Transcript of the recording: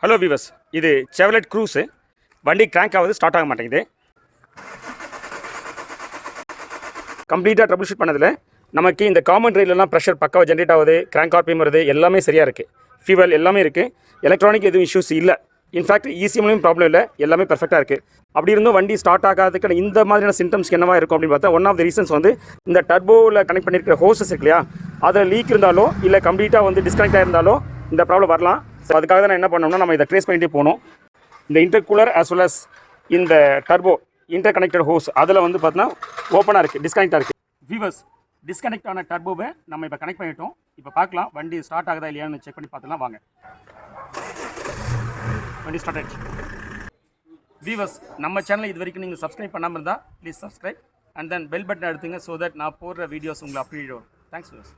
Hello viewers, இது Chevrolet cruise. வண்டி crank ஆகுது, ஸ்டார்ட் ஆக மாட்டேங்குது. கம்ப்ளீட்டாக ட்ரபிள் ஷூட் பண்ணதில் நமக்கு இந்த காமன் ரயிலெலாம் ப்ரெஷர் பக்காவாக ஜென்ரேட் ஆகுது, கிராங்க் ஆர்பிஎம் வருது, எல்லாமே சரியாக இருக்குது. ஃபியூவல் எல்லாமே இருக்குது. எலக்ட்ரானிக் எதுவும் இஷ்யூஸ் இல்லை. இன்ஃபேக்ட் இசிஎம்லையும் ப்ராப்ளம் இல்லை, எல்லாமே பர்ஃபெக்டாக இருக்குது. அப்படி இருந்தும் வண்டி ஸ்டார்ட் ஆகாததுக்கு இந்த மாதிரியான சிம்டம்ஸ் என்னவா இருக்கும் அப்படின்னு பார்த்தா, ஒன் ஆஃப் த ரீசன்ஸ் வந்து இந்த டர்போவில் கனெக்ட் பண்ணியிருக்கிற ஹோசஸ் இருக்கு இல்லையா, அதில் லீக் இருந்தாலோ இல்லை கம்ப்ளீட்டாக வந்து டிஸ்கனெக்ட் ஆகிருந்தாலோ இந்த ப்ராப்ளம் வரலாம். ஸோ அதுக்காக தான் என்ன பண்ணோம்னா, நம்ம இதை ட்ரேஸ் பண்ணிகிட்டே போகணும். இந்த இன்டர்கூலர் ஆஸ் வெல் அஸ் இந்த டர்போ இன்டர் கனெக்டட் ஹோஸ் அதில் வந்து பார்த்தீங்கன்னா ஓப்பனாக இருக்குது, டிஸ்கனெக்டாக இருக்குது. வீவர்ஸ், டிஸ்கனெக்ட் ஆன டர்போவை நம்ம இப்போ கனெக்ட் பண்ணிட்டோம். இப்போ பார்க்கலாம் வண்டி ஸ்டார்ட் ஆகுதா இல்லையான்னு செக் பண்ணி பார்த்துலாம் வாங்க. வண்டி ஸ்டார்ட் ஆகிடுச்சு. வீவர்ஸ், நம்ம சேனலை இது வரைக்கும் நீங்கள் சப்ஸ்கிரைப் பண்ணாமல் இருந்தால் please subscribe and then bell button எடுத்துங்க. ஸோ தட் நான் போடுற வீடியோஸ் உங்களுக்கு அப்டேட் வரும். Thanks viewers.